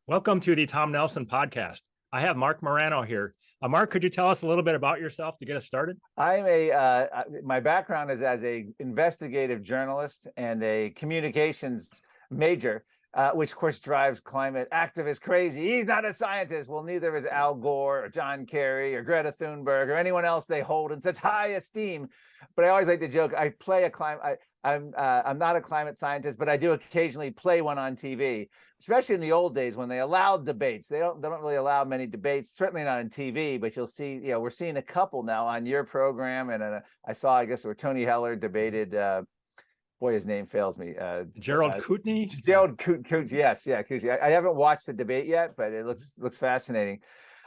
Welcome to the Tom Nelson podcast. I have Marc Morano here. Marc, could you tell us a little bit about yourself to get us started? My background is as a investigative journalist and a communications major, which of course drives climate activists crazy. He's not a scientist. Well, neither is Al Gore or John Kerry or Greta Thunberg or anyone else they hold in such high esteem. But I always like to joke, I play a climate, I'm not a climate scientist, but I do occasionally play one on TV, especially in the old days when they allowed debates. They don't really allow many debates, certainly not on TV, but you'll see, we're seeing a couple now on your program. And I guess where Tony Heller debated, boy, his name fails me. Gerald Kutney? Gerald Kutney, yes, yeah, Kutney. I haven't watched the debate yet, but it looks fascinating.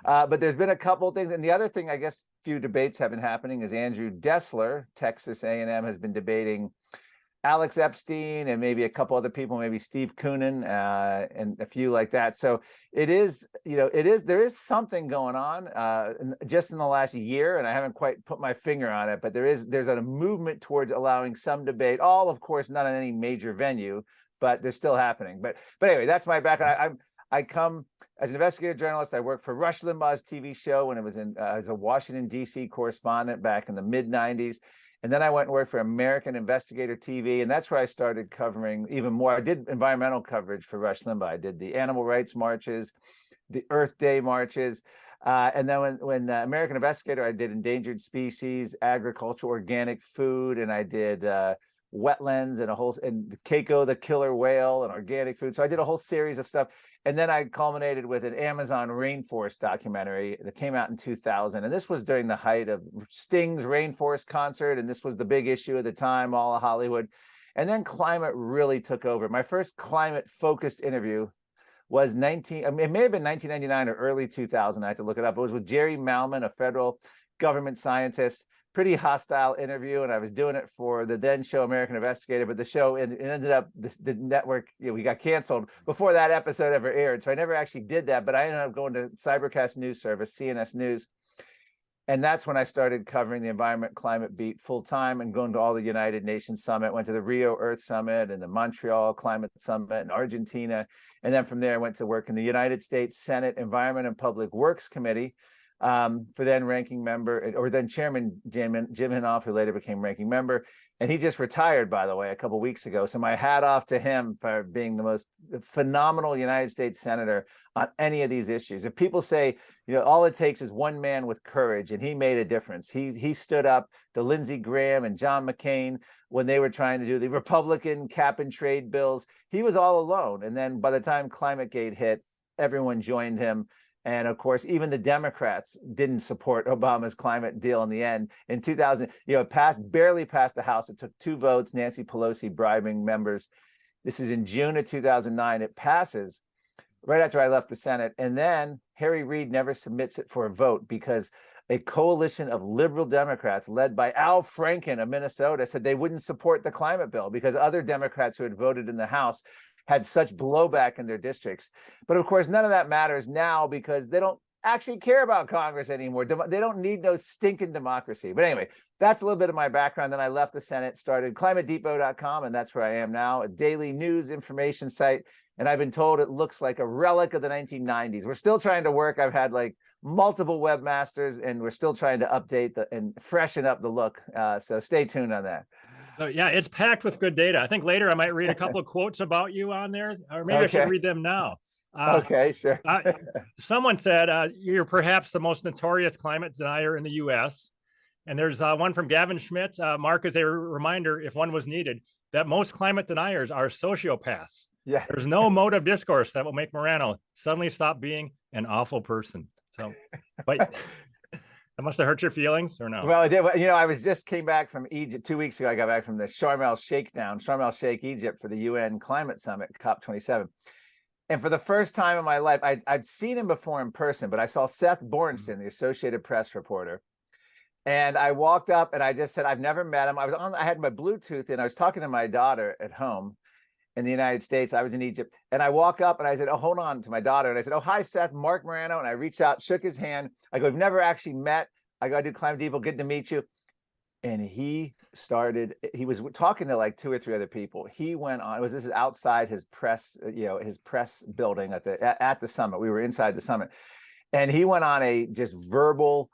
But there's been a couple of things. And the other thing, I guess, few debates have been happening is Andrew Dessler, Texas A&M, has been debating Alex Epstein and maybe a couple other people, maybe Steve Koonin and a few like that. So there is something going on just in the last year, and I haven't quite put my finger on it, but there's a movement towards allowing some debate, all of course not on any major venue, but they're still happening. But anyway, that's my background. I come as an investigative journalist. I worked for Rush Limbaugh's TV show when it was as a Washington, D.C. correspondent back in the mid-90s. And then I went and worked for American Investigator TV, and that's where I started covering even more. I did environmental coverage for Rush Limbaugh. I did the animal rights marches, the Earth Day marches. And then when American Investigator, I did endangered species, agriculture, organic food, and I did wetlands and Keiko, the killer whale, and organic food. So I did a whole series of stuff. And then I culminated with an Amazon rainforest documentary that came out in 2000. And this was during the height of Sting's Rainforest concert. And this was the big issue at the time, all of Hollywood. And then climate really took over. My first climate focused interview was it may have been 1999 or early 2000. I had to look it up. It was with Jerry Malman, a federal government scientist. Pretty hostile interview, and I was doing it for the then show American Investigator, but the show it ended up the network, we got canceled before that episode ever aired. So I never actually did that, but I ended up going to Cybercast News Service, CNS News. And that's when I started covering the environment climate beat full time and going to all the United Nations Summit, went to the Rio Earth Summit and the Montreal Climate Summit in Argentina. And then from there, I went to work in the United States Senate Environment and Public Works Committee, for then ranking member, or then Chairman Jim Inhofe, who later became ranking member. And he just retired, by the way, a couple of weeks ago. So my hat off to him for being the most phenomenal United States senator on any of these issues. If people say, all it takes is one man with courage, and he made a difference. He stood up to Lindsey Graham and John McCain when they were trying to do the Republican cap and trade bills. He was all alone. And then by the time ClimateGate hit, everyone joined him. And of course, even the Democrats didn't support Obama's climate deal in the end. In 2000, it barely passed the House. It took 2 votes, Nancy Pelosi bribing members. This is in June of 2009. It passes right after I left the Senate. And then Harry Reid never submits it for a vote because a coalition of liberal Democrats led by Al Franken of Minnesota said they wouldn't support the climate bill because other Democrats who had voted in the House had such blowback in their districts. But of course, none of that matters now because they don't actually care about Congress anymore. They don't need no stinking democracy. But anyway, that's a little bit of my background. Then I left the Senate, started climatedepot.com, and that's where I am now, a daily news information site. And I've been told it looks like a relic of the 1990s. We're still trying to work. I've had like multiple webmasters, and we're still trying to update and freshen up the look. So stay tuned on that. So yeah, it's packed with good data. I think later I might read a couple of quotes about you on there, or maybe I should read them now. Okay, sure. Someone said you're perhaps the most notorious climate denier in the U.S. And there's one from Gavin Schmidt. Mark, as a reminder, if one was needed, that most climate deniers are sociopaths. Yeah. There's no mode of discourse that will make Morano suddenly stop being an awful person. So, but that must have hurt your feelings, or no? Well, it did. I came back from Egypt 2 weeks ago. I got back from the Sharm el Sheikh, Egypt, for the UN Climate Summit, COP27. And for the first time in my life, I'd seen him before in person, but I saw Seth Bornstein, the Associated Press reporter. And I walked up and I just said, I've never met him. I had my Bluetooth and I was talking to my daughter at home in the United States. I was in Egypt. And I walk up and I said, oh, hold on, to my daughter. And I said, oh, hi, Seth, Marc Morano. And I reached out, shook his hand. I go, we've never actually met. I go, I do Climate Depot. Good to meet you. And he started, he was talking to like 2 or 3 other people. He went on, this is outside his press, his press building at the summit. We were inside the summit. And he went on a just verbal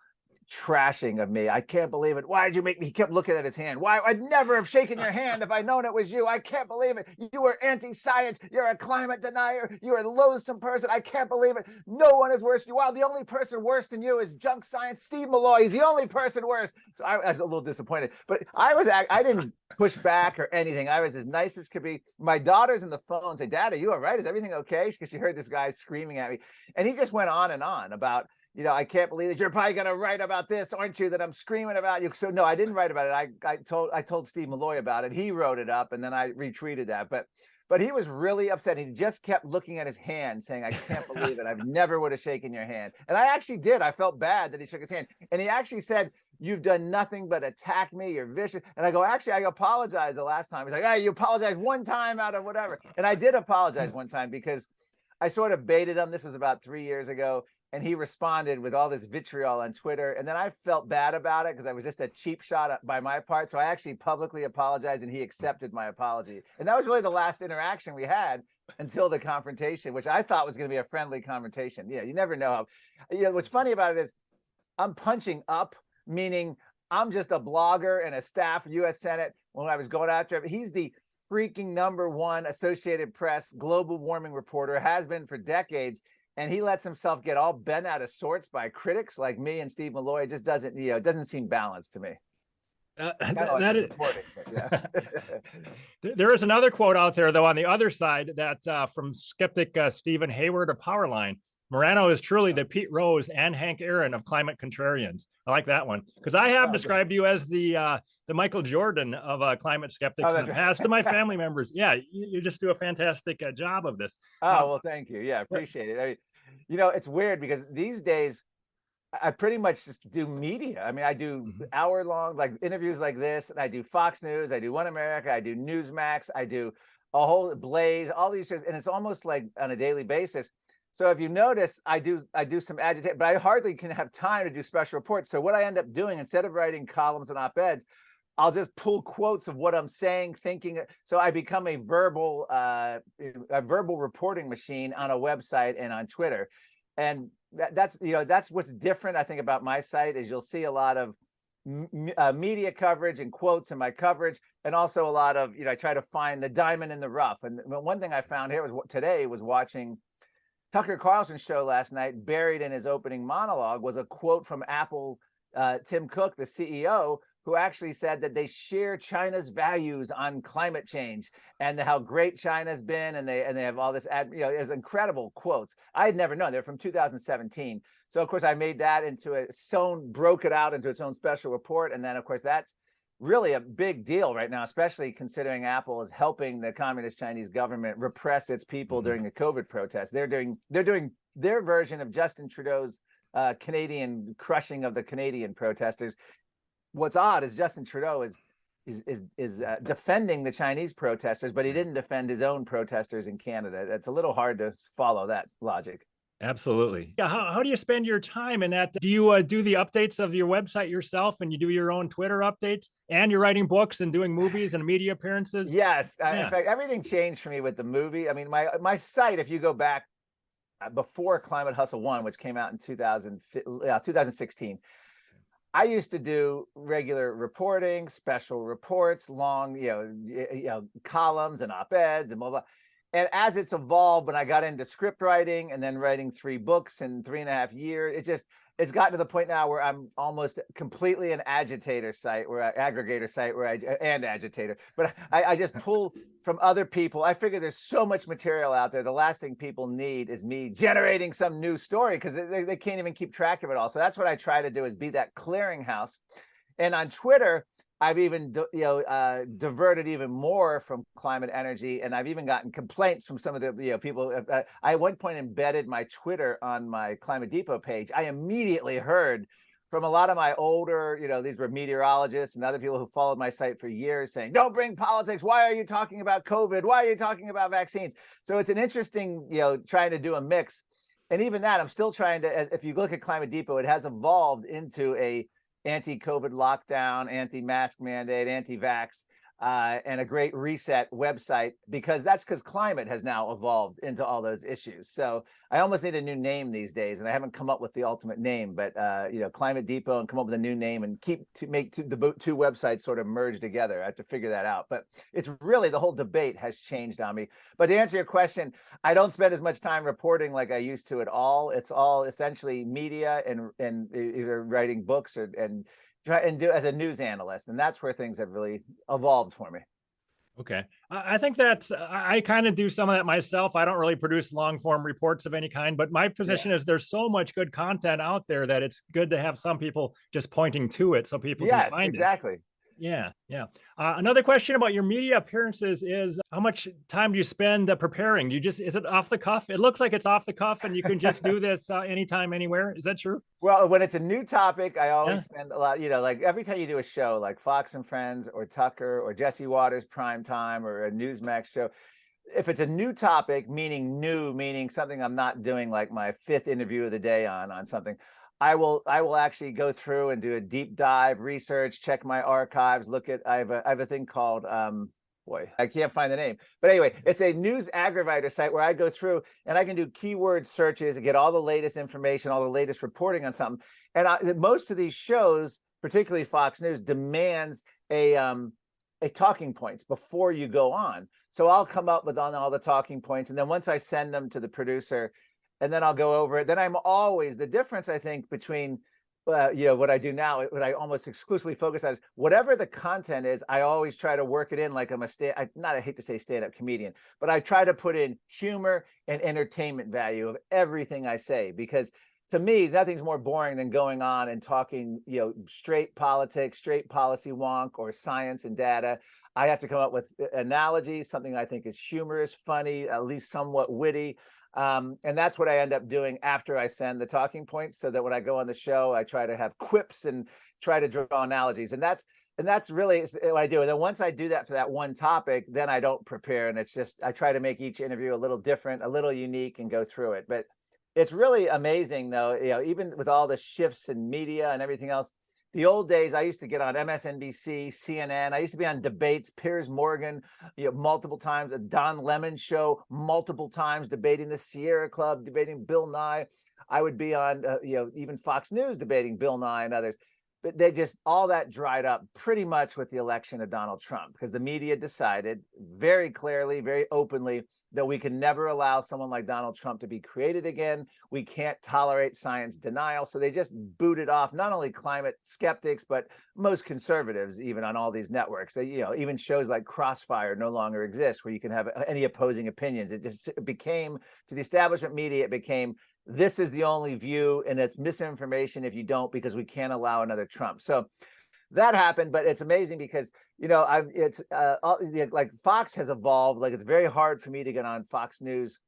trashing of me. I can't believe it. Why did you make me? He kept looking at his hand. Why? I'd never have shaken your hand if I'd known it was you. I can't believe it. You were anti-science. You're a climate denier. You're a loathsome person. I can't believe it. No one is worse than you. Wow, the only person worse than you is junk science. Steve Malloy. He's the only person worse. So I was a little disappointed, but I didn't push back or anything. I was as nice as could be. My daughter's in the phone saying, Dad, are you all right? Is everything okay? Because she heard this guy screaming at me. And he just went on and on about, I can't believe that you're probably going to write about this, aren't you? That I'm screaming about you. So no, I didn't write about it. I told Steve Malloy about it. He wrote it up, and then I retweeted that. But he was really upset. He just kept looking at his hand, saying, "I can't believe it. I've never would have shaken your hand." And I actually did. I felt bad that he shook his hand, and he actually said, "You've done nothing but attack me. You're vicious." And I go, "Actually, I apologized the last time." He's like, "Oh, you apologized one time out of whatever." And I did apologize one time because I sort of baited him. This was about 3 years ago. And he responded with all this vitriol on Twitter. And then I felt bad about it because I was just a cheap shot by my part. So I actually publicly apologized, and he accepted my apology. And that was really the last interaction we had until the confrontation, which I thought was going to be a friendly confrontation. You never know how. What's funny about it is I'm punching up, meaning I'm just a blogger and a staff U.S. Senate when I was going after him. He's the freaking #1 Associated Press global warming reporter, has been for decades. And he lets himself get all bent out of sorts by critics like me and Steve Malloy. It just doesn't, it doesn't seem balanced to me. There is another quote out there, though, on the other side that from skeptic Stephen Hayward of Powerline. Morano is truly the Pete Rose and Hank Aaron of climate contrarians. I like that one because I have described you as the Michael Jordan of climate skeptics in the past to my family members. Yeah, you just do a fantastic job of this. Oh, well, thank you. Yeah, appreciate it. I mean, it's weird because these days I pretty much just do media. I mean, I do hour-long like interviews like this, and I do Fox News, I do One America, I do Newsmax, I do a whole Blaze, all these shows, and it's almost like on a daily basis. So if you notice, I do some agitation, but I hardly can have time to do special reports. So what I end up doing, instead of writing columns and op-eds, I'll just pull quotes of what I'm saying, thinking. So I become a verbal reporting machine on a website and on Twitter. And that's what's different, I think, about my site is you'll see a lot of media coverage and quotes in my coverage, and also a lot of, I try to find the diamond in the rough. And one thing I found here was watching Tucker Carlson's show last night. Buried in his opening monologue was a quote from Apple, Tim Cook, the CEO, who actually said that they share China's values on climate change and how great China's been, and they have all this there's incredible quotes. I had never known. They're from 2017. So of course I made that broke it out into its own special report, and then of course that's really a big deal right now, especially considering Apple is helping the communist Chinese government repress its people during the COVID protests. They're doing their version of Justin Trudeau's Canadian crushing of the Canadian protesters. What's odd is Justin Trudeau is defending the Chinese protesters, but he didn't defend his own protesters in Canada. That's a little hard to follow that logic. Absolutely. Yeah. How do you spend your time in that? Do you do the updates of your website yourself, and you do your own Twitter updates, and you're writing books and doing movies and media appearances? Yes. In fact, everything changed for me with the movie. I mean, my site, if you go back before Climate Hustle 1, which came out in 2016, I used to do regular reporting, special reports, long, columns and op-eds and blah, blah. And as it's evolved, when I got into script writing and then writing 3 books in 3.5 years, it's gotten to the point now where I'm almost completely an aggregator site, and agitator. But I just pull from other people. I figure there's so much material out there. The last thing people need is me generating some new story because they can't even keep track of it all. So that's what I try to do, is be that clearinghouse. And on Twitter, I've even diverted even more from climate energy, and I've even gotten complaints from some of the people. I at one point embedded my Twitter on my Climate Depot page. I immediately heard from a lot of my older, these were meteorologists and other people who followed my site for years, saying, "Don't bring politics. Why are you talking about COVID? Why are you talking about vaccines?" So it's an interesting, trying to do a mix. And even that, I'm still trying to. If you look at Climate Depot, it has evolved into a anti-COVID lockdown, anti-mask mandate, anti-vax, and a great reset website, because climate has now evolved into all those issues. So I almost need a new name these days, and I haven't come up with the ultimate name, but Climate Depot, and come up with a new name and make the two websites sort of merge together. I have to figure that out. But it's really, the whole debate has changed on me. But to answer your question, I don't spend as much time reporting like I used to at all. It's all essentially media and either writing books and try and do as a news analyst, and that's where things have really evolved for me. Okay. I think that's, I kind of do some of that myself. I don't really produce long form reports of any kind, but my position is there's so much good content out there that it's good to have some people just pointing to it so people can find it. Exactly. Yeah. Another question about your media appearances is, how much time do you spend preparing? Is it off the cuff? It looks like it's off the cuff and you can just do this anytime, anywhere. Is that true? Well, when it's a new topic, I always spend a lot, like every time you do a show like Fox and Friends or Tucker or Jesse Waters Prime Time or a Newsmax show, if it's a new topic, meaning something I'm not doing, like my 5th interview of the day on something, I will actually go through and do a deep dive research, check my archives, look at, I have a thing called, I can't find the name, but anyway, it's a news aggregator site where I go through and I can do keyword searches and get all the latest information, all the latest reporting on something. And most of these shows, particularly Fox News, demands a talking points before you go on. So I'll come up with all the talking points, and then once I send them to the producer, and then I'll go over it. Then I'm always, the difference, I think, between what I do now, what I almost exclusively focus on is whatever the content is, I always try to work it in like I'm I hate to say stand-up comedian, but I try to put in humor and entertainment value of everything I say, because to me, nothing's more boring than going on and talking, straight politics, straight policy wonk, or science and data. I have to come up with analogies, something I think is humorous, funny, at least somewhat witty. And that's what I end up doing after I send the talking points, so that when I go on the show, I try to have quips and try to draw analogies. And that's really what I do. And then once I do that for that one topic, then I don't prepare. And it's just, I try to make each interview a little different, a little unique, and go through it. But it's really amazing, though, even with all the shifts in media and everything else. The old days, I used to get on MSNBC, CNN. I used to be on debates, Piers Morgan, multiple times, a Don Lemon show, multiple times, debating the Sierra Club, debating Bill Nye. I would be on, even Fox News debating Bill Nye and others. But all that dried up pretty much with the election of Donald Trump, because the media decided very clearly, very openly, that we can never allow someone like Donald Trump to be created again. We can't tolerate science denial. So they just booted off not only climate skeptics, but most conservatives, even on all these networks. They, even shows like Crossfire no longer exist, where you can have any opposing opinions. It became, to the establishment media, it became, this is the only view, and it's misinformation if you don't, because we can't allow another Trump. So that happened. But it's amazing because, like Fox has evolved. Like, it's very hard for me to get on Fox News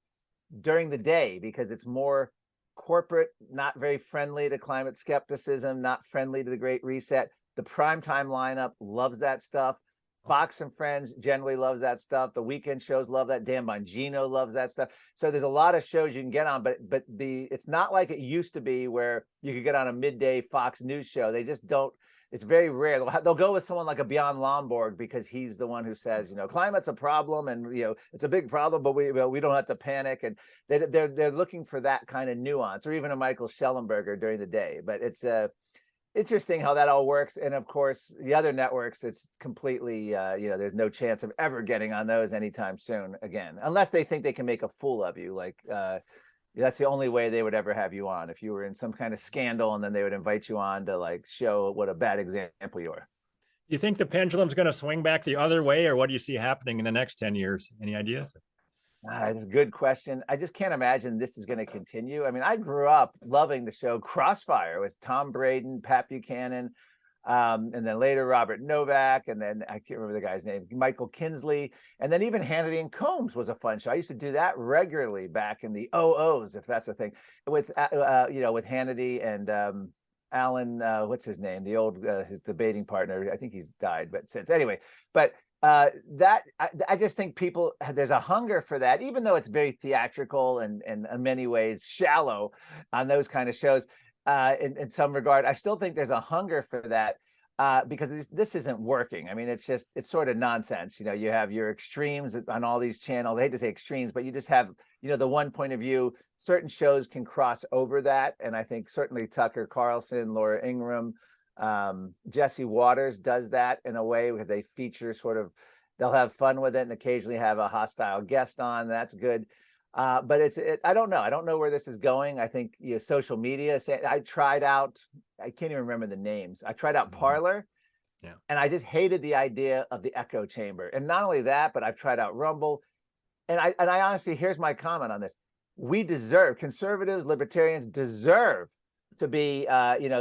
during the day, because it's more corporate, not very friendly to climate skepticism, not friendly to the Great Reset. The primetime lineup loves that stuff. Fox and Friends generally loves that stuff. The weekend shows love that. Dan Bongino loves that stuff. So there's a lot of shows you can get on, but it's not like it used to be, where you could get on a midday Fox News show. They just don't. It's very rare. They'll go with someone like a Bjorn Lomborg, because he's the one who says, climate's a problem, and it's a big problem, but we don't have to panic. And they're looking for that kind of nuance, or even a Michael Schellenberger during the day. But it's interesting how that all works. And of course, the other networks, it's completely there's no chance of ever getting on those anytime soon again, unless they think they can make a fool of you. Like, that's the only way they would ever have you on, if you were in some kind of scandal, and then they would invite you on to like show what a bad example you are. You think the pendulum's going to swing back the other way, or what do you see happening in the next 10 years? Any ideas? That's a good question. I just can't imagine this is going to continue. I mean, I grew up loving the show Crossfire with Tom Braden, Pat Buchanan, and then later Robert Novak, and then I can't remember the guy's name, Michael Kinsley, and then even Hannity and Combs was a fun show. I used to do that regularly back in the OOs, if that's a thing, with with Hannity and Alan, what's his name, the old his debating partner. I think he's died, but since anyway, but I just think there's a hunger for that, even though it's very theatrical and in many ways shallow on those kind of shows. in some regard. I still think there's a hunger for that. Because this isn't working. I mean, it's sort of nonsense. You know, you have your extremes on all these channels. I hate to say extremes, but you just have, you know, the one point of view. Certain shows can cross over that. And I think certainly Tucker Carlson, Laura Ingraham, Jesse Waters does that in a way because they feature they'll have fun with it and occasionally have a hostile guest on. That's good. But I don't know. I don't know where this is going. I think social media. I tried out. I can't even remember the names. I tried out Parler, and I just hated the idea of the echo chamber. And not only that, but I've tried out Rumble, and I honestly, here's my comment on this: conservatives, libertarians deserve to be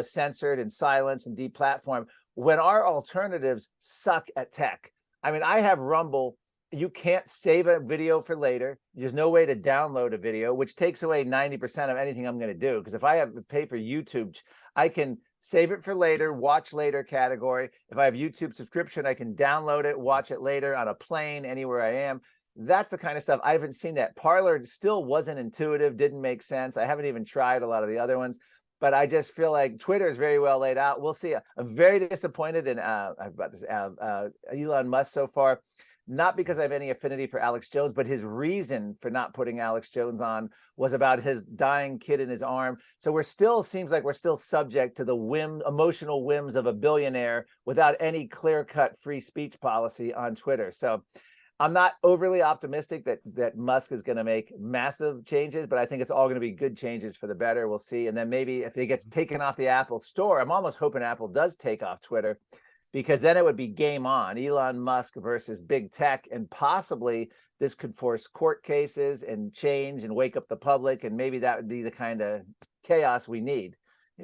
censored and silenced and deplatformed when our alternatives suck at tech. I mean, I have Rumble. You can't save a video for later. There's no way to download a video, which takes away 90% of anything I'm going to do. Because if I have to pay for YouTube, I can save it for later, watch later category. If I have YouTube subscription, I can download it, watch it later on a plane, anywhere I am. That's the kind of stuff. I haven't seen that. Parler still wasn't intuitive, didn't make sense. I haven't even tried a lot of the other ones. But I just feel like Twitter is very well laid out. We'll see. I'm very disappointed in Elon Musk so far. Not because I have any affinity for Alex Jones, but his reason for not putting Alex Jones on was about his dying kid in his arm. So seems like we're still subject to the emotional whims of a billionaire without any clear-cut free speech policy on Twitter. So I'm not overly optimistic that Musk is going to make massive changes, but I think it's all going to be good changes for the better. We'll see. And then maybe if it gets taken off the Apple store, I'm almost hoping Apple does take off Twitter, because then it would be game on, Elon Musk versus big tech, and possibly this could force court cases and change and wake up the public, and maybe that would be the kind of chaos we need.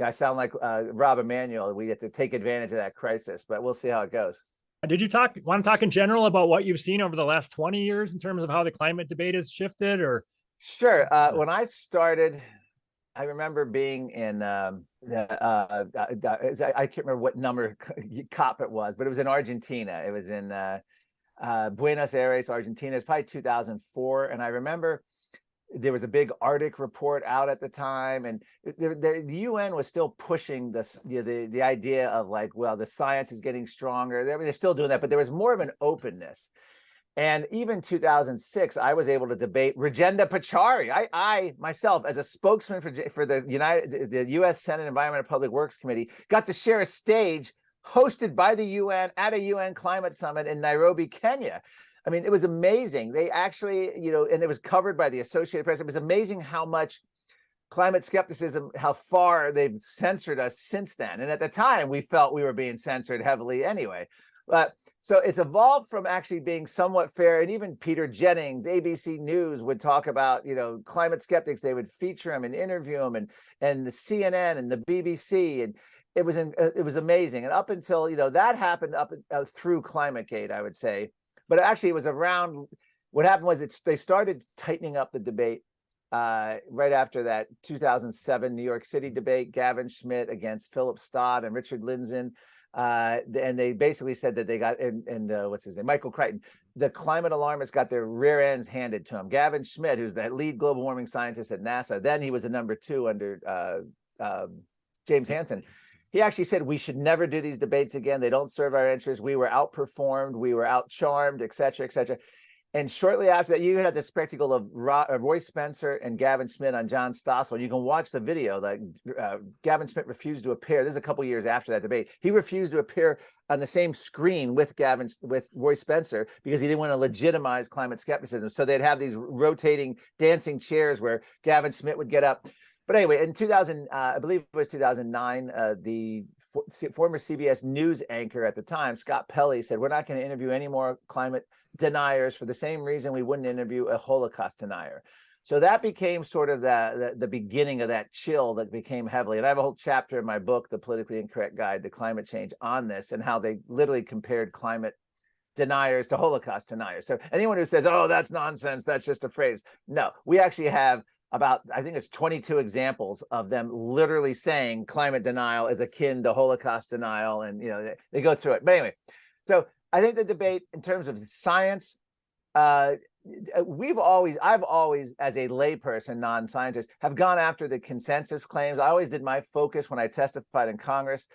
I sound like Rob Emanuel. We have to take advantage of that crisis, but we'll see how it goes. Did you want to talk in general about what you've seen over the last 20 years in terms of how the climate debate has shifted? Or sure. When I started, I remember being in I can't remember what number COP it was, but it was in Argentina. It was in Buenos Aires, Argentina. It's probably 2004. And I remember there was a big Arctic report out at the time, and the UN was still pushing this, the idea of like, well, the science is getting stronger. They're still doing that, but there was more of an openness. And even 2006, I was able to debate Rajendra Pachauri. I myself, as a spokesman for the U.S. Senate Environment and Public Works Committee, got to share a stage hosted by the UN at a UN climate summit in Nairobi, Kenya. I mean, it was amazing. They actually, and it was covered by the Associated Press. It was amazing how much climate skepticism, how far they've censored us since then. And at the time, we felt we were being censored heavily anyway. But so it's evolved from actually being somewhat fair. And even Peter Jennings, ABC News, would talk about, climate skeptics. They would feature them and interview them, and the CNN and the BBC. And it was amazing. And up until, that happened up through ClimateGate, I would say. But actually, it was around, what happened was they started tightening up the debate right after that 2007 New York City debate, Gavin Schmidt against Philip Stott and Richard Lindzen. And they basically said that they got, and what's his name, Michael Crichton, the climate alarmists got their rear ends handed to them. Gavin Schmidt, who's the lead global warming scientist at NASA, then he was the number 2 under James Hansen. He actually said we should never do these debates again. They don't serve our interests. We were outperformed. We were outcharmed, et cetera, et cetera. And shortly after that, you had the spectacle of Roy Spencer and Gavin Schmidt on John Stossel. You can watch the video that Gavin Schmidt refused to appear. This is a couple years after that debate. He refused to appear on the same screen with Roy Spencer because he didn't want to legitimize climate skepticism. So they'd have these rotating dancing chairs where Gavin Schmidt would get up. But anyway, in 2000, I believe it was 2009, the former CBS News anchor at the time, Scott Pelley, said, we're not going to interview any more climate deniers for the same reason we wouldn't interview a Holocaust denier. So that became sort of the beginning of that chill that became heavily. And I have a whole chapter in my book, The Politically Incorrect Guide to Climate Change, on this and how they literally compared climate deniers to Holocaust deniers. So anyone who says, oh, that's nonsense, that's just a phrase. No, we actually have about, I think it's 22 examples of them literally saying climate denial is akin to Holocaust denial. And, they go through it. But anyway, so I think the debate in terms of science, I've always, as a layperson, non-scientist, have gone after the consensus claims. I always did my focus when I testified in Congress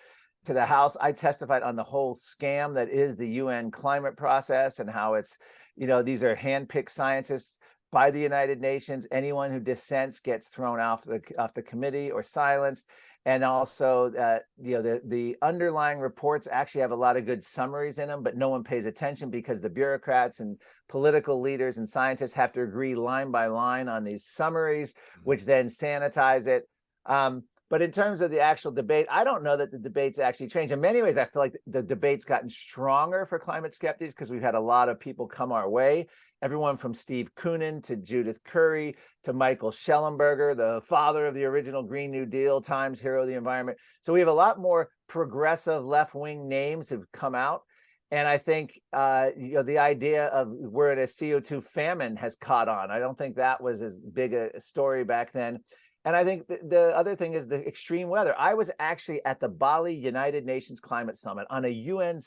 to the House. I testified on the whole scam that is the UN climate process and how it's, these are handpicked scientists by the United Nations. Anyone who dissents gets thrown off the committee or silenced. And also, the underlying reports actually have a lot of good summaries in them, but no one pays attention because the bureaucrats and political leaders and scientists have to agree line by line on these summaries, which then sanitize it. But in terms of the actual debate, I don't know that the debate's actually changed. In many ways, I feel like the debate's gotten stronger for climate skeptics because we've had a lot of people come our way. Everyone from Steve Koonin to Judith Curry to Michael Schellenberger, the father of the original Green New Deal, Times hero of the environment. So we have a lot more progressive left-wing names who've come out. And I think, the idea of we're in a CO2 famine has caught on. I don't think that was as big a story back then. And I think the other thing is the extreme weather. I was actually at the Bali United Nations Climate Summit on a UN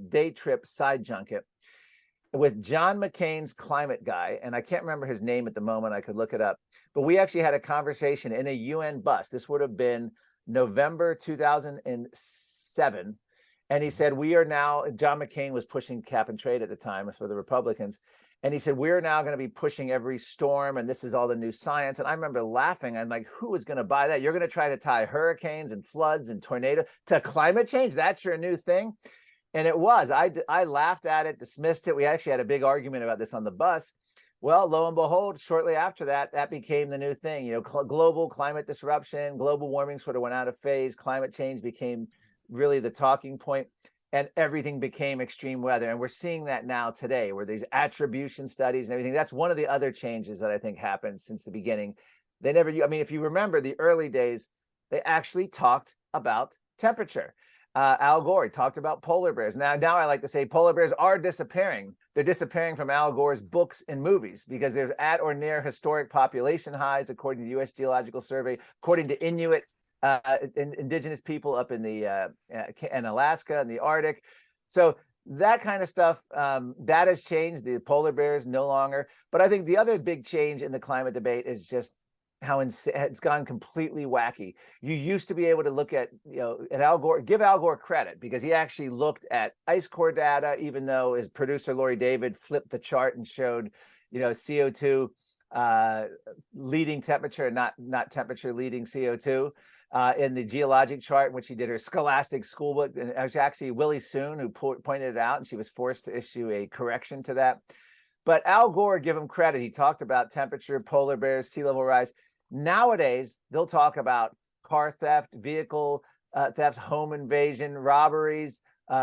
day trip side junket with John McCain's climate guy. And I can't remember his name at the moment. I could look it up. But we actually had a conversation in a UN bus. This would have been November 2007. And he said, John McCain was pushing cap and trade at the time for the Republicans. And he said, we're now going to be pushing every storm, and this is all the new science. And I remember laughing. I'm like, who is going to buy that? You're going to try to tie hurricanes and floods and tornadoes to climate change? That's your new thing? And it was. I laughed at it, dismissed it. We actually had a big argument about this on the bus. Well, lo and behold, shortly after that, that became the new thing. Global climate disruption, global warming sort of went out of phase. Climate change became really the talking point. And everything became extreme weather. And we're seeing that now today, where these attribution studies and everything. That's one of the other changes that I think happened since the beginning. If you remember the early days, they actually talked about temperature. Al Gore talked about polar bears. Now I like to say polar bears are disappearing. They're disappearing from Al Gore's books and movies because they're at or near historic population highs, according to the U.S. Geological Survey, according to Inuit indigenous people up in in Alaska and the Arctic. So that kind of stuff, that has changed. The polar bears no longer. But I think the other big change in the climate debate is just how it's gone completely wacky. You used to be able to look at, at Al Gore, give Al Gore credit because he actually looked at ice core data, even though his producer Lori David flipped the chart and showed, CO2 leading temperature and not temperature leading CO2. In the geologic chart, in which he did her scholastic schoolbook. And it was actually Willie Soon who pointed it out, and she was forced to issue a correction to that. But Al Gore, give him credit. He talked about temperature, polar bears, sea level rise. Nowadays, they'll talk about car theft, vehicle theft, home invasion, robberies,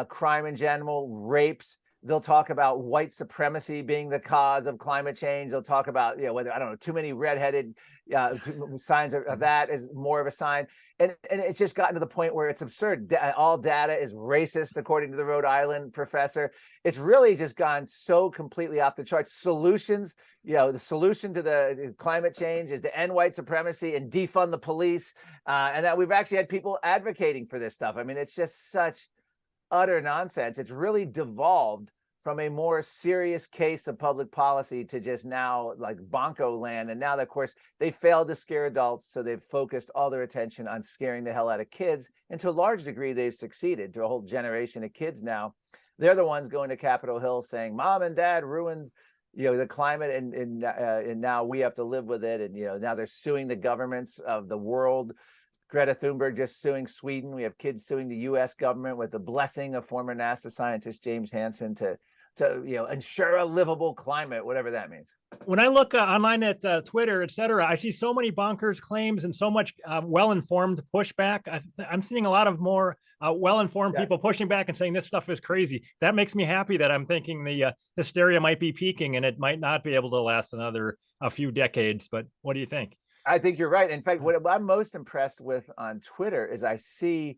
crime in general, rapes. They'll talk about white supremacy being the cause of climate change. They'll talk about, whether, I don't know, too many redheaded signs of that is more of a sign. And it's just gotten to the point where it's absurd. All data is racist, according to the Rhode Island professor. It's really just gone so completely off the charts. Solutions, the solution to the climate change is to end white supremacy and defund the police. And that we've actually had people advocating for this stuff. I mean, it's just such utter nonsense. It's really devolved from a more serious case of public policy to just now like bonko land. And now, of course, they failed to scare adults, so they've focused all their attention on scaring the hell out of kids. And to a large degree, they've succeeded. To a whole generation of kids now, they're the ones going to Capitol Hill saying, "Mom and Dad ruined, the climate, and now we have to live with it." And now they're suing the governments of the world. Greta Thunberg just suing Sweden. We have kids suing the U.S. government with the blessing of former NASA scientist James Hansen to ensure a livable climate, whatever that means. When I look online at Twitter, et cetera, I see so many bonkers claims and so much well-informed pushback. I'm seeing a lot of more well-informed people pushing back and saying this stuff is crazy. That makes me happy that I'm thinking the hysteria might be peaking and it might not be able to last a few decades. But what do you think? I think you're right. In fact, what I'm most impressed with on Twitter is I see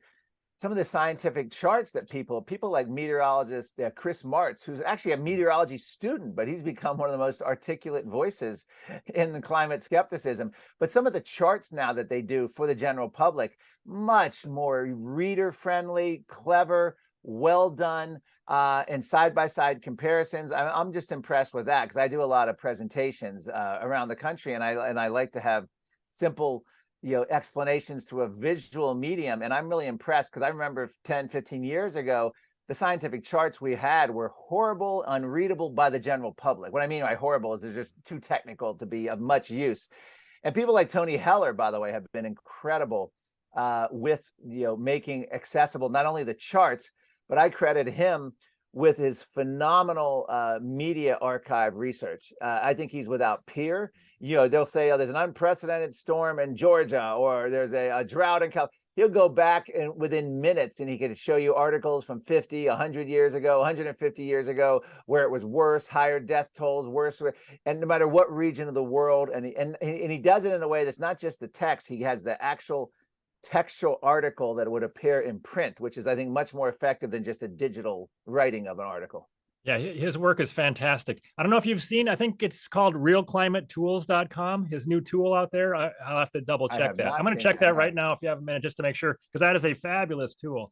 some of the scientific charts that people like meteorologist Chris Martz, who's actually a meteorology student, but he's become one of the most articulate voices in the climate skepticism. But some of the charts now that they do for the general public, much more reader friendly, clever, well done, and side-by-side comparisons. I'm just impressed with that because I do a lot of presentations around the country, and I like to have simple, explanations through a visual medium. And I'm really impressed because I remember 10, 15 years ago, the scientific charts we had were horrible, unreadable by the general public. What I mean by horrible is they're just too technical to be of much use. And people like Tony Heller, by the way, have been incredible with making accessible not only the charts, but I credit him with his phenomenal media archive research. I think he's without peer. They'll say, oh, there's an unprecedented storm in Georgia, or there's a drought in California. He'll go back and within minutes, and he can show you articles from 50, 100 years ago, 150 years ago, where it was worse, higher death tolls, worse, and no matter what region of the world. And he does it in a way that's not just the text. He has the actual textual article that would appear in print, which is, I think, much more effective than just a digital writing of an article. Yeah, his work is fantastic. I don't know if you've seen, I think it's called realclimatetools.com, his new tool out there. I'll have to double check that. I'm going to check that right now if you have a minute, just to make sure, because that is a fabulous tool.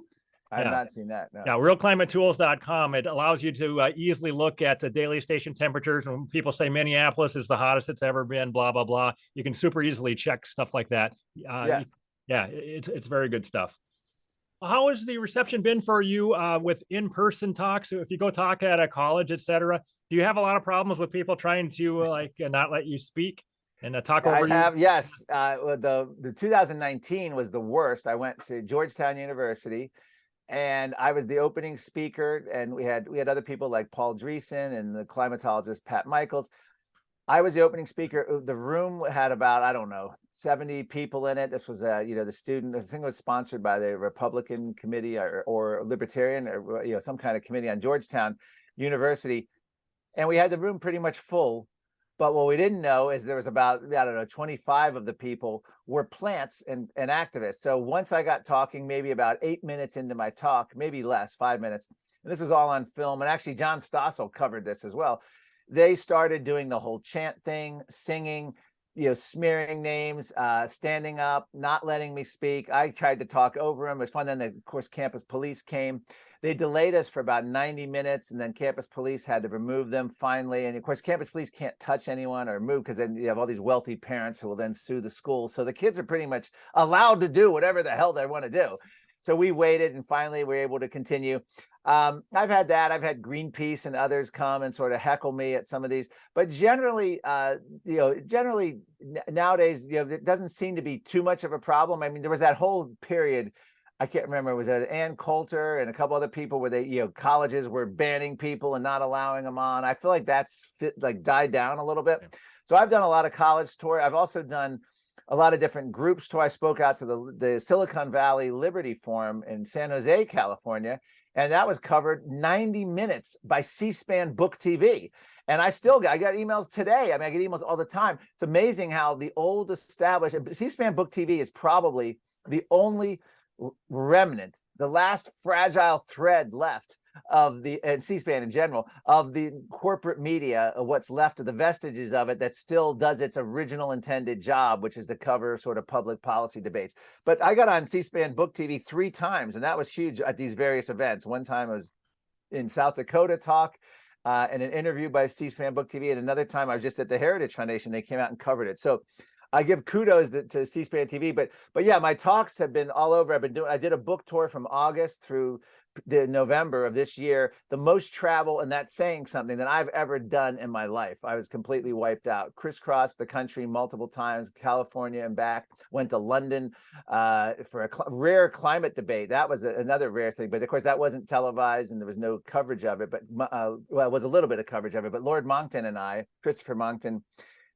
I have not seen that. No. Yeah, realclimatetools.com. It allows you to easily look at the daily station temperatures. When people say Minneapolis is the hottest it's ever been, blah, blah, blah, you can super easily check stuff like that. Yes. Yeah, it's very good stuff. How has the reception been for you with in-person talks? If you go talk at a college, et cetera, do you have a lot of problems with people trying to not let you speak and talk over you? I have, yes. The 2019 was the worst. I went to Georgetown University, and I was the opening speaker, and we had other people like Paul Dreesen and the climatologist Pat Michaels. I was the opening speaker. The room had about, I don't know, 70 people in it. This was, the student, I think it was sponsored by the Republican committee or Libertarian or, some kind of committee on Georgetown University. And we had the room pretty much full. But what we didn't know is there was about, 25 of the people were plants and activists. So once I got talking, maybe about 8 minutes into my talk, maybe less, 5 minutes, and this was all on film. And actually, John Stossel covered this as well. They started doing the whole chant thing, singing, smearing names, standing up, not letting me speak. I tried to talk over them. It was fun. Then, of course, campus police came. They delayed us for about 90 minutes, and then campus police had to remove them finally. And of course, campus police can't touch anyone or move because then you have all these wealthy parents who will then sue the school. So the kids are pretty much allowed to do whatever the hell they want to do. So we waited, and finally we were able to continue. I've had that. I've had Greenpeace and others come and sort of heckle me at some of these, but generally, nowadays, it doesn't seem to be too much of a problem. I mean, there was that whole period, I can't remember, it was Ann Coulter and a couple other people where they, colleges were banning people and not allowing them on. I feel like that's died down a little bit. Yeah. So I've done a lot of college tour. I've also done a lot of different groups tour. I spoke out to the Silicon Valley Liberty Forum in San Jose, California. And that was covered 90 minutes by C-SPAN Book TV. And I got emails today. I mean, I get emails all the time. It's amazing how the old established C-SPAN Book TV is probably the only remnant, the last fragile thread left of and C-SPAN in general, of the corporate media, of what's left of the vestiges of it that still does its original intended job, which is to cover sort of public policy debates. But I got on C-SPAN Book TV 3 times, and that was huge at these various events. One time I was in South Dakota talk and an interview by C-SPAN Book TV, and another time I was just at the Heritage Foundation. They came out and covered it. So I give kudos to C-SPAN TV, but yeah, my talks have been all over. I did a book tour from August through the November of this year, the most travel, and that's saying something, that I've ever done in my life. I was completely wiped out, crisscrossed the country multiple times, California and back, went to London for a rare climate debate. That was another rare thing, but of course that wasn't televised and there was no coverage of it, but well, it was a little bit of coverage of it. But Lord Monckton and I, Christopher Monckton,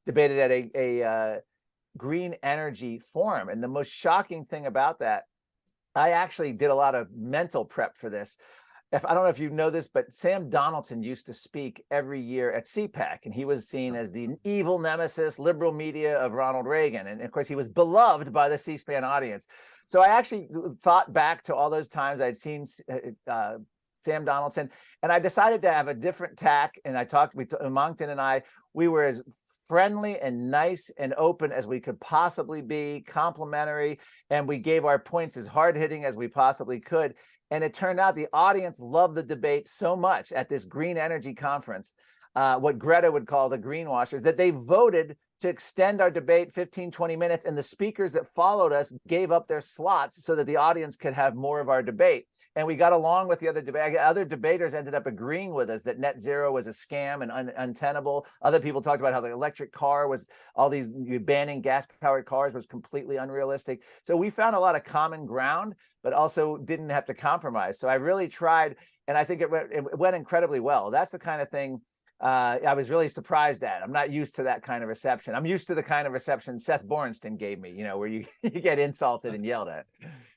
debated at a green energy forum. And the most shocking thing about that, I actually did a lot of mental prep for this. I don't know if you know this, but Sam Donaldson used to speak every year at CPAC, and he was seen as the evil nemesis, liberal media of Ronald Reagan. And of course, he was beloved by the C-SPAN audience. So I actually thought back to all those times I'd seen Sam Donaldson. And I decided to have a different tack. And Moncton and I, we were as friendly and nice and open as we could possibly be, complimentary, and we gave our points as hard-hitting as we possibly could. And it turned out the audience loved the debate so much at this green energy conference, what Greta would call the greenwashers, that they voted to extend our debate 15, 20 minutes. And the speakers that followed us gave up their slots so that the audience could have more of our debate. And we got along with the other debate. Other debaters ended up agreeing with us that net zero was a scam and untenable. Other people talked about how the electric car was, all these banning gas-powered cars was completely unrealistic. So we found a lot of common ground, but also didn't have to compromise. So I really tried, and I think it went incredibly well. That's the kind of thing I was really surprised at. I'm not used to that kind of reception. I'm used to the kind of reception Seth Bornstein gave me, where you get insulted and yelled at.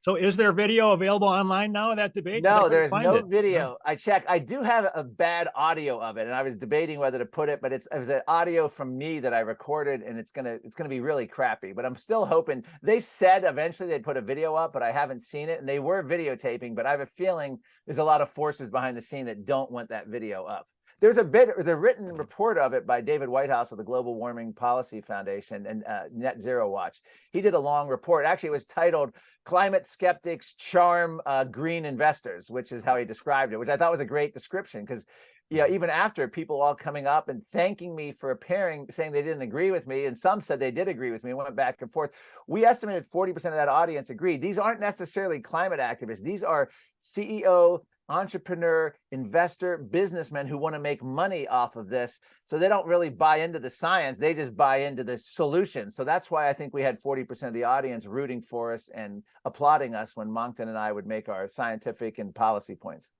So is there video available online now of that debate? No, there's no video. I checked. I do have a bad audio of it, and I was debating whether to put it, but it was an audio from me that I recorded, and it's gonna be really crappy. But I'm still hoping. They said eventually they'd put a video up, but I haven't seen it, and they were videotaping. But I have a feeling there's a lot of forces behind the scene that don't want that video up. There's the written report of it by David Whitehouse of the Global Warming Policy Foundation and Net Zero Watch. He did a long report. Actually, it was titled "Climate Skeptics Charm Green Investors," which is how he described it, which I thought was a great description because, even after people all coming up and thanking me for appearing, saying they didn't agree with me, and some said they did agree with me, went back and forth. We estimated 40% of that audience agreed. These aren't necessarily climate activists. These are CEO, entrepreneur, investor, businessmen who want to make money off of this. So they don't really buy into the science. They just buy into the solution. So that's why I think we had 40% of the audience rooting for us and applauding us when Moncton and I would make our scientific and policy points.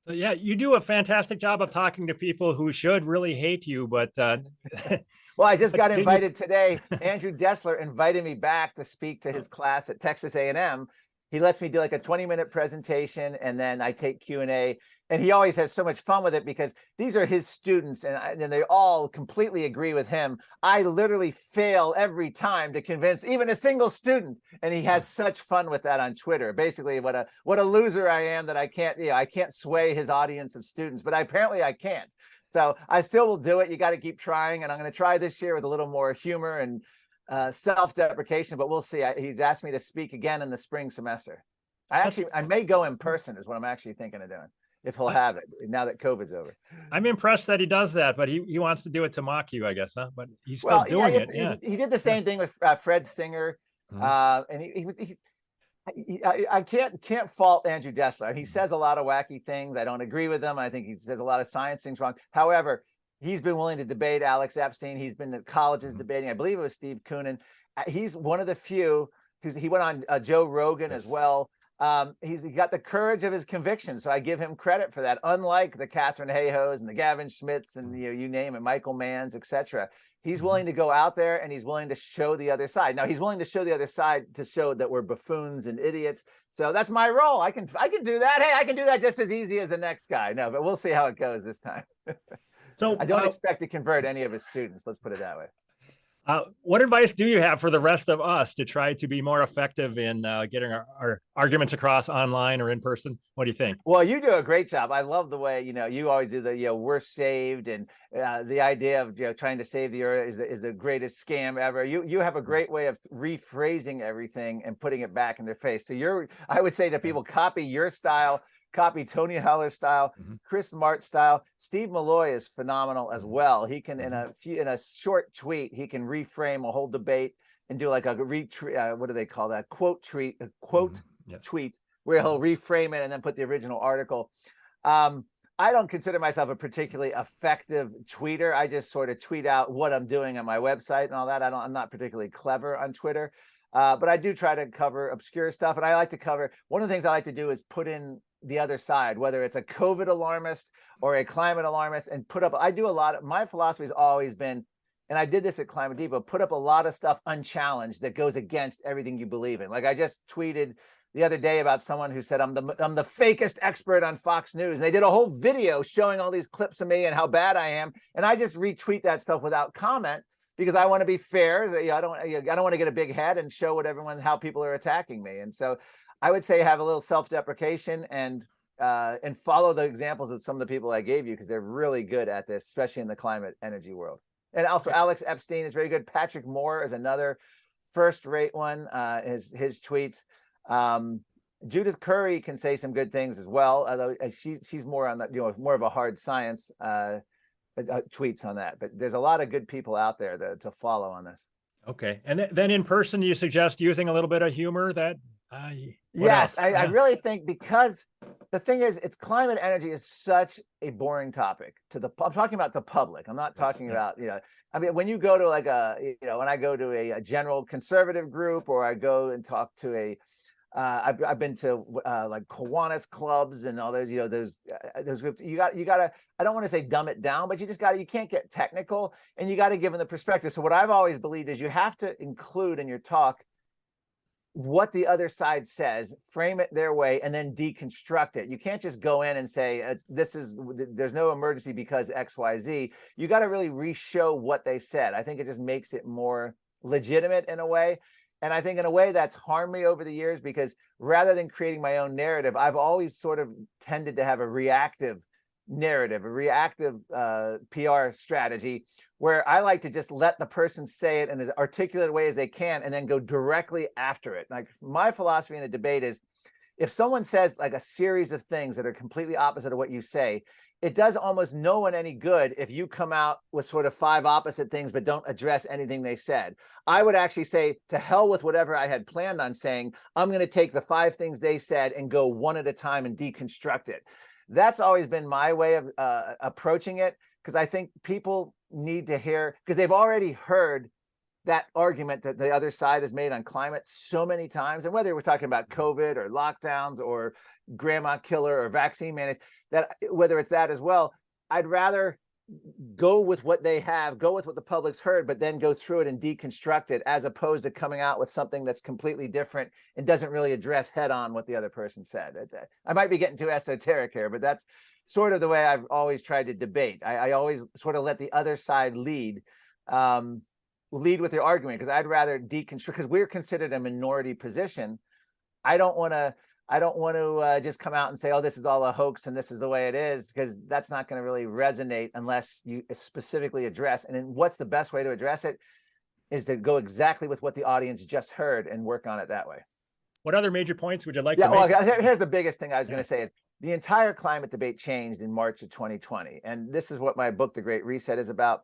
So yeah, you do a fantastic job of talking to people who should really hate you, but well, I just got invited today. Andrew Dessler invited me back to speak to his class at Texas A&M. He lets me do like a 20-minute presentation, and then I take Q&A. And he always has so much fun with it because these are his students, and they all completely agree with him. I literally fail every time to convince even a single student, and he has such fun with that on Twitter. Basically, what a loser I am that I can't sway his audience of students, but apparently I can't. So I still will do it. You got to keep trying, and I'm going to try this year with a little more humor and self-deprecation, but we'll see. He's asked me to speak again in the spring semester. I may go in person is what I'm actually thinking of doing, if he'll have it now that COVID's over. I'm impressed that he does that, but he wants to do it to mock you, I guess, huh? But he's still doing it. Yeah. He did the same thing with Fred Singer. And I can't fault Andrew Dessler. He says a lot of wacky things. I don't agree with him. I think he says a lot of science things wrong. However, he's been willing to debate Alex Epstein. He's been at colleges debating. I believe it was Steve Koonin. He's one of the few he went on Joe Rogan as well. He's got the courage of his convictions. So I give him credit for that. Unlike the Catherine Hayhoes and the Gavin Schmitz and you name it, Michael Manns, etc. He's willing to go out there and he's willing to show the other side. Now he's willing to show the other side to show that we're buffoons and idiots. So that's my role. I can do that. Hey, I can do that just as easy as the next guy. No, but we'll see how it goes this time. So I don't expect to convert any of his students. Let's put it that way. What advice do you have for the rest of us to try to be more effective in getting our arguments across online or in person? What do you think? Well, you do a great job. I love the way, you always do the, we're saved, and the idea of, trying to save the earth is the greatest scam ever. You have a great way of rephrasing everything and putting it back in their face. So I would say to people, copy your style. Copy Tony Heller's style, Chris Mart's style. Steve Malloy is phenomenal as well. He can, in a short tweet, he can reframe a whole debate and do like a what do they call that? Quote tweet, where he'll reframe it and then put the original article. I don't consider myself a particularly effective tweeter. I just sort of tweet out what I'm doing on my website and all that. I'm not particularly clever on Twitter, but I do try to cover obscure stuff. And I like to cover, one of the things I like to do is put in the other side, whether it's a COVID alarmist or a climate alarmist, and I do a lot of, my philosophy has always been, and I did this at Climate Depot, put up a lot of stuff unchallenged that goes against everything you believe in. Like I just tweeted the other day about someone who said, I'm the fakest expert on Fox News. And they did a whole video showing all these clips of me and how bad I am. And I just retweet that stuff without comment because I want to be fair. I don't want to get a big head and show how people are attacking me. And so I would say have a little self-deprecation and and follow the examples of some of the people I gave you, because they're really good at this, especially in the climate energy world. And also Alex Epstein is very good. Patrick Moore is another first-rate one. His tweets. Judith Curry can say some good things as well, although she's more on that, more of a hard science tweets on that. But there's a lot of good people out there to follow on this. Okay, and then in person, you suggest using a little bit of humor. That yes, I really think, because the thing is, it's climate energy is such a boring topic I'm talking about the public. I'm not talking about, I mean, when you go to like when I go to a general conservative group, or I go and talk to I've been to like Kiwanis clubs and all those, those groups. You gotta, I don't want to say dumb it down, but you can't get technical, and you got to give them the perspective. So what I've always believed is you have to include in your talk what the other side says, frame it their way, and then deconstruct it. You can't just go in and say there's no emergency because XYZ. You got to really re-show what they said. I think it just makes it more legitimate in a way. And I think in a way that's harmed me over the years, because rather than creating my own narrative, I've always sort of tended to have a reactive narrative, a reactive PR strategy, where I like to just let the person say it in as articulate a way as they can, and then go directly after it. Like, my philosophy in a debate is, if someone says like a series of things that are completely opposite of what you say, it does almost no one any good if you come out with sort of 5 opposite things but don't address anything they said. I would actually say, to hell with whatever I had planned on saying. I'm going to take the 5 things they said and go one at a time and deconstruct it. That's always been my way of approaching it, because I think people need to hear, because they've already heard that argument that the other side has made on climate so many times. And whether we're talking about COVID or lockdowns or grandma killer or vaccine mandates, that whether it's that as well, I'd rather go with what they have, go with what the public's heard, but then go through it and deconstruct it, as opposed to coming out with something that's completely different and doesn't really address head on what the other person said. I might be getting too esoteric here, but that's sort of the way I've always tried to debate. I always sort of let the other side lead with their argument, because I'd rather deconstruct, because we're considered a minority position. I don't want to just come out and say, oh, this is all a hoax and this is the way it is, because that's not going to really resonate unless you specifically address. And then what's the best way to address it is to go exactly with what the audience just heard and work on it that way. What other major points would you like to make? Well, here's the biggest thing I was going to say is, the entire climate debate changed in March of 2020. And this is what my book, The Great Reset, is about.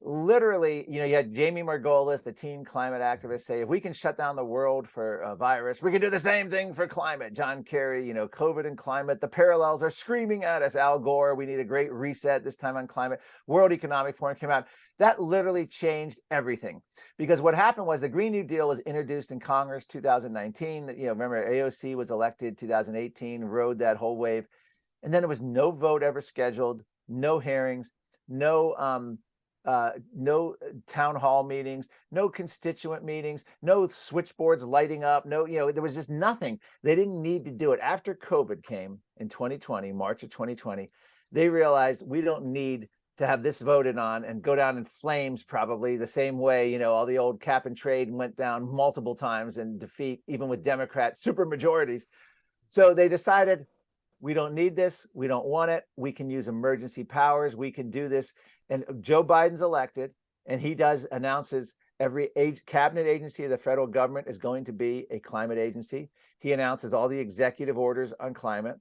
Literally, you had Jamie Margolis, the teen climate activist, say, if we can shut down the world for a virus, we can do the same thing for climate. John Kerry, COVID and climate, the parallels are screaming at us. Al Gore, we need a great reset, this time on climate. World Economic Forum came out. That literally changed everything, because what happened was the Green New Deal was introduced in Congress 2019. Remember, AOC was elected 2018, rode that whole wave. And then there was no vote ever scheduled, no hearings, no town hall meetings, no constituent meetings, no switchboards lighting up, there was just nothing. They didn't need to do it. After COVID came in 2020, March of 2020, they realized we don't need to have this voted on and go down in flames, probably the same way, all the old cap and trade went down multiple times in defeat, even with Democrat super majorities. So they decided, we don't need this. We don't want it. We can use emergency powers. We can do this. And Joe Biden's elected, and he announces every cabinet agency of the federal government is going to be a climate agency. He announces all the executive orders on climate.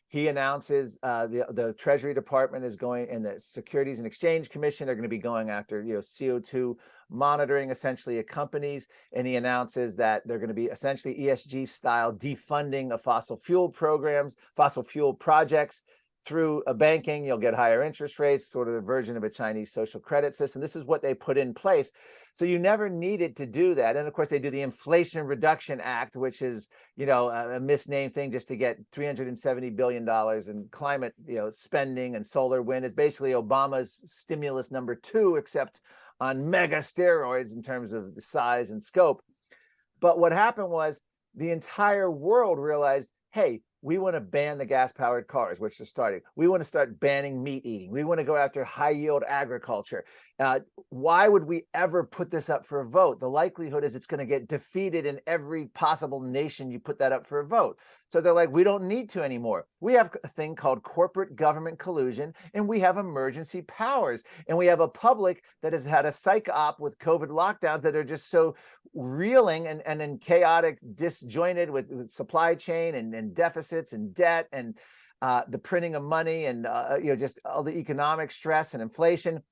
He announces the Treasury Department is going, and the Securities and Exchange Commission are going to be going after CO2 monitoring, essentially, at companies. And he announces that they're going to be essentially ESG style defunding of fossil fuel programs, fossil fuel projects. Through a banking, you'll get higher interest rates, sort of the version of a Chinese social credit system. This is what they put in place. So you never needed to do that. And of course, they do the Inflation Reduction Act, which is, a misnamed thing just to get $370 billion in climate, spending and solar wind. It's basically Obama's stimulus number 2, except on mega steroids in terms of the size and scope. But what happened was the entire world realized, hey, we want to ban the gas-powered cars, which is starting. We want to start banning meat eating. We want to go after high-yield agriculture. Why would we ever put this up for a vote? The likelihood is it's going to get defeated in every possible nation you put that up for a vote. So they're like, we don't need to anymore. We have a thing called corporate government collusion, and we have emergency powers, and we have a public that has had a psych op with COVID lockdowns that are just so reeling and then chaotic, disjointed with supply chain and deficits and debt and the printing of money and just all the economic stress and inflation,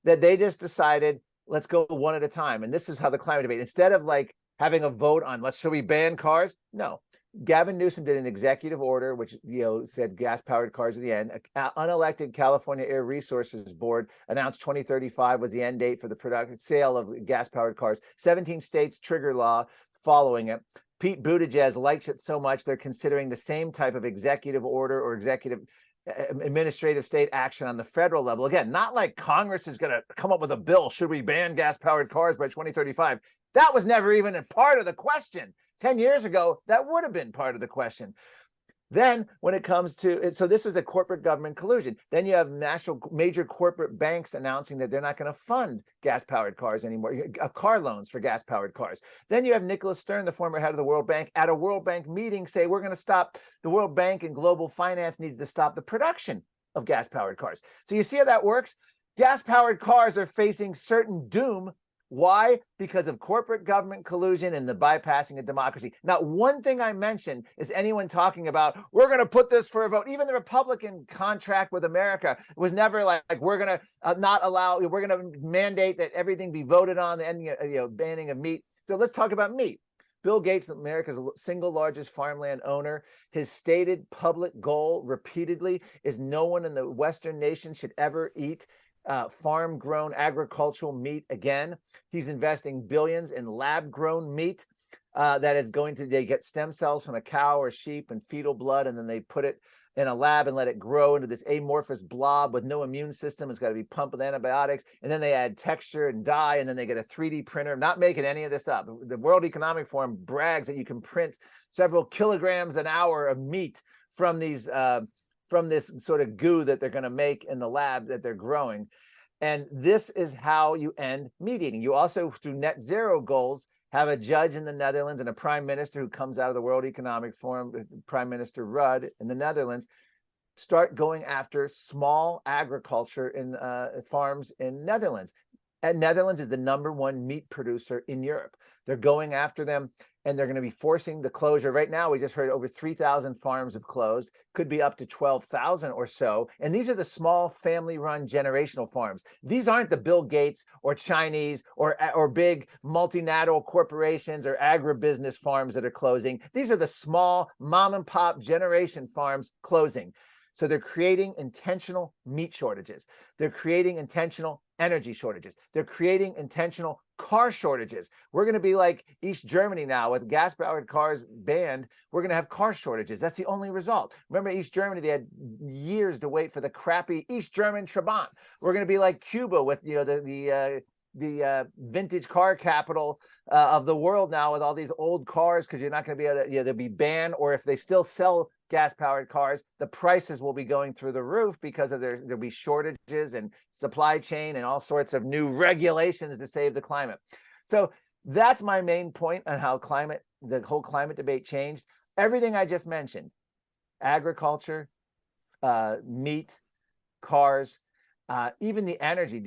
that they just decided, let's go one at a time. And this is how the climate debate, instead of like having a vote on should we ban cars? No. Gavin Newsom did an executive order, which said gas-powered cars at the end. An unelected California Air Resources Board announced 2035 was the end date for the sale of gas-powered cars. 17 states trigger law following it. Pete Buttigieg likes it so much they're considering the same type of executive order or administrative state action on the federal level. Again, not like Congress is going to come up with a bill. Should we ban gas-powered cars by 2035? That was never even a part of the question. 10 years ago, that would have been part of the question. Then when it comes to, so this was a corporate government collusion. Then you have major corporate banks announcing that they're not going to fund gas-powered cars anymore, car loans for gas-powered cars. Then you have Nicholas Stern, the former head of the World Bank, at a World Bank meeting say, we're going to stop, the World Bank and global finance needs to stop the production of gas-powered cars. So you see how that works? Gas-powered cars are facing certain doom. Why? Because of corporate government collusion and the bypassing of democracy. Not one thing I mentioned is anyone talking about, we're going to put this for a vote. Even the Republican contract with America was never like we're going to not allow, we're going to mandate that everything be voted on, the ending, banning of meat. So let's talk about meat. Bill Gates, America's single largest farmland owner, his stated public goal repeatedly is no one in the Western nation should ever eat farm-grown agricultural meat again. He's investing billions in lab-grown meat that is they get stem cells from a cow or sheep and fetal blood, and then they put it in a lab and let it grow into this amorphous blob with no immune system. It's got to be pumped with antibiotics, and then they add texture and dye, and then they get a 3D printer. I'm not making any of this up. The World Economic Forum brags that you can print several kilograms an hour of meat from these from this sort of goo that they're going to make in the lab that they're growing. And this is how you end meat eating. You also, through net zero goals, have a judge in the Netherlands and a prime minister who comes out of the World Economic Forum, Prime Minister Rudd in the Netherlands, start going after small agriculture in farms in Netherlands. And Netherlands is the #1 meat producer in Europe. They're going after them, and they're going to be forcing the closure. Right now, we just heard over 3,000 farms have closed, could be up to 12,000 or so. And these are the small family-run generational farms. These aren't the Bill Gates or Chinese or big multinational corporations or agribusiness farms that are closing. These are the small mom-and-pop generation farms closing. So they're creating intentional meat shortages. They're creating intentional energy shortages. They're creating intentional car shortages. We're going to be like East Germany now with gas-powered cars banned. We're going to have car shortages. That's the only result. Remember East Germany, they had years to wait for the crappy East German Trabant. We're going to be like Cuba with the vintage car capital of the world now with all these old cars, because you're not going to be able to, they'll be banned, or if they still sell gas-powered cars, the prices will be going through the roof because of there'll be shortages and supply chain and all sorts of new regulations to save the climate. So that's my main point on how the whole climate debate changed. Everything I just mentioned, agriculture, meat, cars, even the energy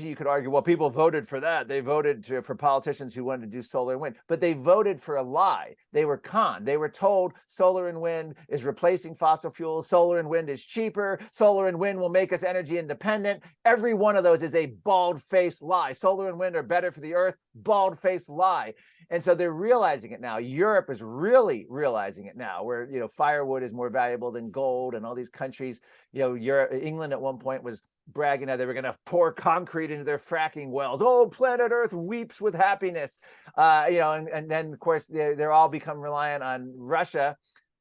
you could argue, well, people voted for that. They voted for politicians who wanted to do solar and wind, but they voted for a lie. They were conned. They were told solar and wind is replacing fossil fuels. Solar and wind is cheaper. Solar and wind will make us energy independent. Every one of those is a bald-faced lie. Solar and wind are better for the earth. Bald-faced lie. And so they're realizing it now. Europe is really realizing it now, where firewood is more valuable than gold, and all these countries, England at one point was bragging that they were going to pour concrete into their fracking wells. Oh, planet Earth weeps with happiness. And then of course they're all become reliant on Russia,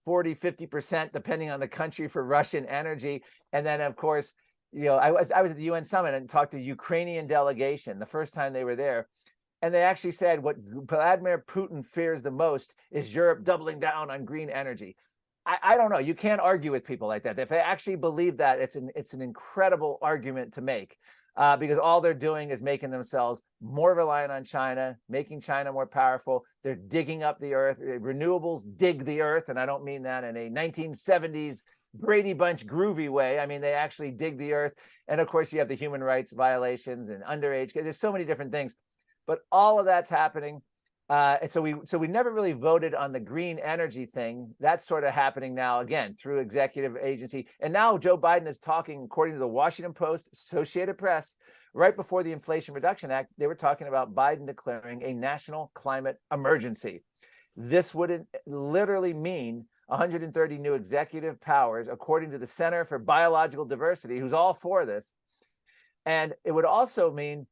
40-50%, depending on the country, for Russian energy. And then of course, I was at the UN summit and talked to the Ukrainian delegation the first time they were there. And they actually said what Vladimir Putin fears the most is Europe doubling down on green energy. I don't know. You can't argue with people like that. If they actually believe that, it's an incredible argument to make, because all they're doing is making themselves more reliant on China, making China more powerful. They're digging up the earth. Renewables dig the earth, and I don't mean that in a 1970s Brady Bunch groovy way. I mean, they actually dig the earth. And of course, you have the human rights violations and underage. There's so many different things, but all of that's happening. And so we never really voted on the green energy thing. That's sort of happening now again through executive agency. And now Joe Biden is talking, according to the Washington Post, Associated Press, right before the Inflation Reduction Act, they were talking about Biden declaring a national climate emergency. This would literally mean 130 new executive powers, according to the Center for Biological Diversity, who's all for this. And it would also mean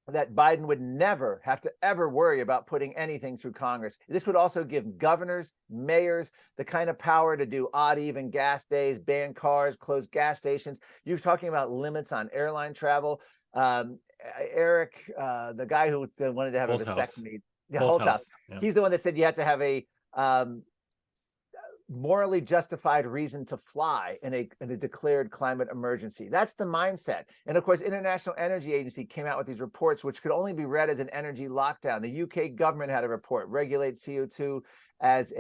that Biden would never have to ever worry about putting anything through Congress. This would also give governors, mayors, the kind of power to do odd even gas days, ban cars, close gas stations. You're talking about limits on airline travel. Eric, the guy who wanted to have a vasectomy, Holthouse, yeah. He's the one that said you had to have a morally justified reason to fly in a declared climate emergency. That's the mindset. And of course, International Energy Agency came out with these reports, which could only be read as an energy lockdown. The UK government had a report, regulate CO2 as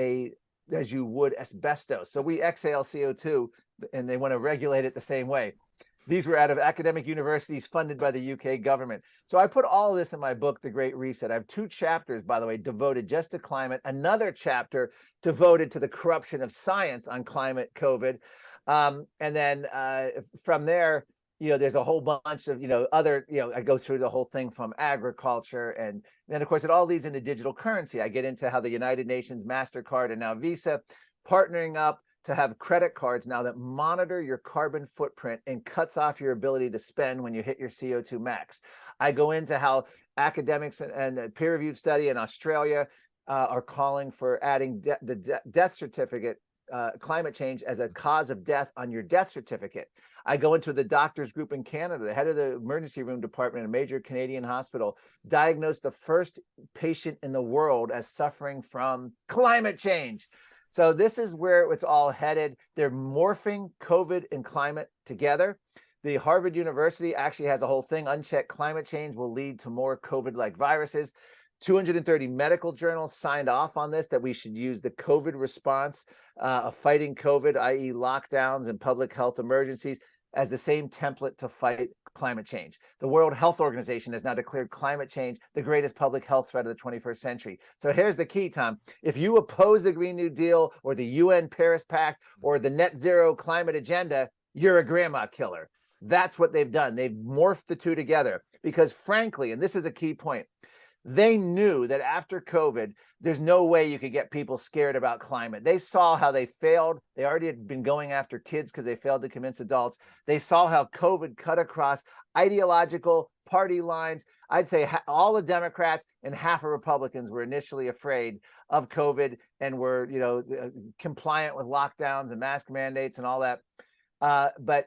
you would asbestos. So we exhale CO2 and they want to regulate it the same way. These were out of academic universities funded by the UK government. So I put all of this in my book, The Great Reset. I have 2 chapters, by the way, devoted just to climate, another chapter devoted to the corruption of science on climate, COVID. And then from there, there's a whole bunch of, other, I go through the whole thing from agriculture. And then, of course, it all leads into digital currency. I get into how the United Nations, MasterCard, and now Visa partnering up to have credit cards now that monitor your carbon footprint and cuts off your ability to spend when you hit your CO2 max. I go into how academics and peer-reviewed study in Australia are calling for adding the death certificate, climate change as a cause of death on your death certificate. I go into the doctors group in Canada. The head of the emergency room department in a major Canadian hospital diagnosed the first patient in the world as suffering from climate change. So this is where it's all headed. They're morphing COVID and climate together. The Harvard University actually has a whole thing, unchecked climate change will lead to more COVID-like viruses. 230 medical journals signed off on this, that we should use the COVID response of fighting COVID, i.e. lockdowns and public health emergencies, as the same template to fight climate change. The World Health Organization has now declared climate change the greatest public health threat of the 21st century. So here's the key, Tom. If you oppose the Green New Deal or the UN Paris Pact or the net zero climate agenda, you're a grandma killer. That's what they've done. They've morphed the two together because, frankly, and this is a key point, they knew that after COVID, there's no way you could get people scared about climate. They saw how they failed. They already had been going after kids because they failed to convince adults. They saw how COVID cut across ideological party lines. I'd say all the Democrats and half of Republicans were initially afraid of COVID and were, compliant with lockdowns and mask mandates and all that. But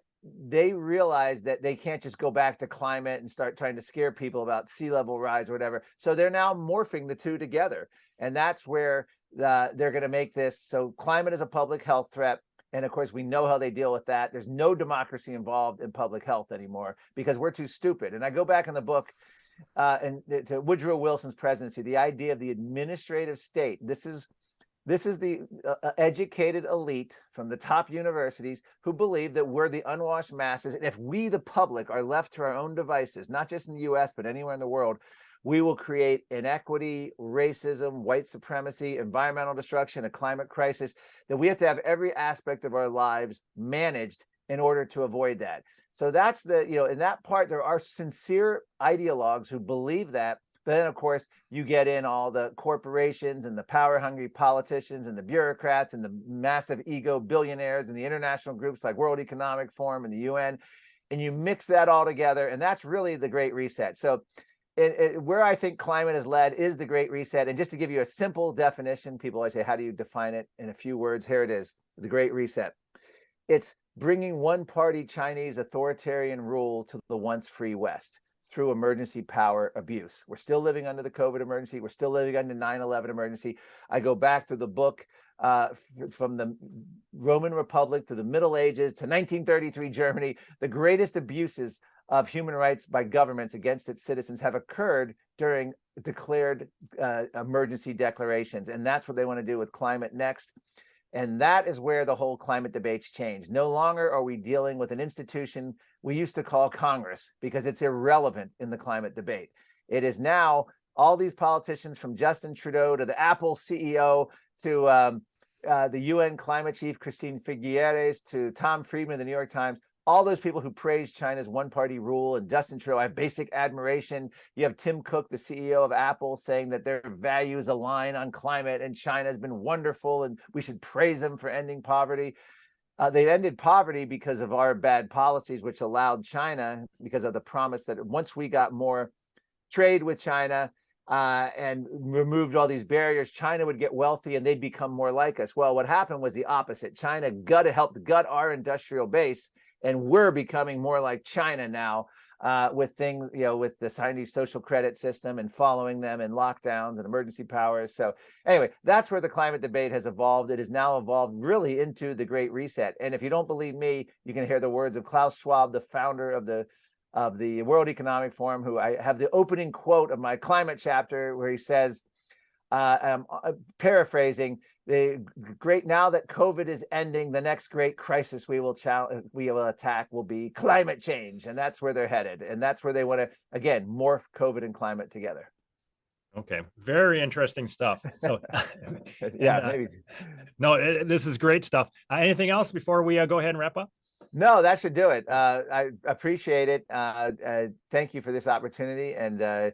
they realize that they can't just go back to climate and start trying to scare people about sea level rise or whatever. So they're now morphing the two together. And that's where they're going to make this. So climate is a public health threat. And of course, we know how they deal with that. There's no democracy involved in public health anymore because we're too stupid. And I go back in the book and to Woodrow Wilson's presidency, the idea of the administrative state. This is the educated elite from the top universities who believe that we're the unwashed masses. And if we, the public, are left to our own devices, not just in the US, but anywhere in the world, we will create inequity, racism, white supremacy, environmental destruction, a climate crisis, that we have to have every aspect of our lives managed in order to avoid that. So that's in that part, there are sincere ideologues who believe that. But then, of course, you get in all the corporations and the power-hungry politicians and the bureaucrats and the massive ego billionaires and the international groups like World Economic Forum and the UN, and you mix that all together, and that's really the Great Reset. So where I think climate is led is the Great Reset. And just to give you a simple definition, people always say, how do you define it? In a few words, here it is, the Great Reset. It's bringing one-party Chinese authoritarian rule to the once free West through emergency power abuse. We're still living under the COVID emergency. We're still living under 9/11 emergency. I go back through the book from the Roman Republic to the Middle Ages to 1933 Germany. The greatest abuses of human rights by governments against its citizens have occurred during declared emergency declarations. And that's what they want to do with climate next. And that is where the whole climate debates change. No longer are we dealing with an institution we used to call Congress, because it's irrelevant in the climate debate. It is now all these politicians, from Justin Trudeau to the Apple CEO to the UN climate chief, Christine Figueres, to Tom Friedman of the New York Times, all those people who praise China's one-party rule, and Justin Trudeau, I have basic admiration. You have Tim Cook, the CEO of Apple, saying that their values align on climate, and China has been wonderful, and we should praise them for ending poverty. They ended poverty because of our bad policies, which allowed China, because of the promise that once we got more trade with China and removed all these barriers, China would get wealthy and they'd become more like us. Well, what happened was the opposite. China helped gut our industrial base, and we're becoming more like China now, with things, with the Chinese social credit system and following them, and lockdowns and emergency powers. So anyway, that's where the climate debate has evolved. It has now evolved really into the Great Reset. And if you don't believe me, you can hear the words of Klaus Schwab, the founder of the World Economic Forum, who I have the opening quote of my climate chapter, where he says, I'm paraphrasing, now that COVID is ending, the next great crisis we will attack will be climate change. And that's where they're headed. And that's where they want to, again, morph COVID and climate together. Okay. Very interesting stuff. So yeah, maybe. No, this is great stuff. Anything else before we go ahead and wrap up? No, that should do it. I appreciate it. Thank you for this opportunity. And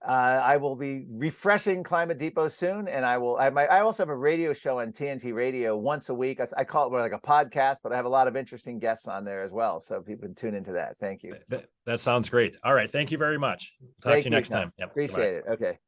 I will be refreshing Climate Depot soon, and I also have a radio show on TNT Radio once a week. I call it more like a podcast, but I have a lot of interesting guests on there as well, so people can tune into that. Thank you. That sounds great. All right, thank you very much. Talk to you next time. Yep. Appreciate it. Okay.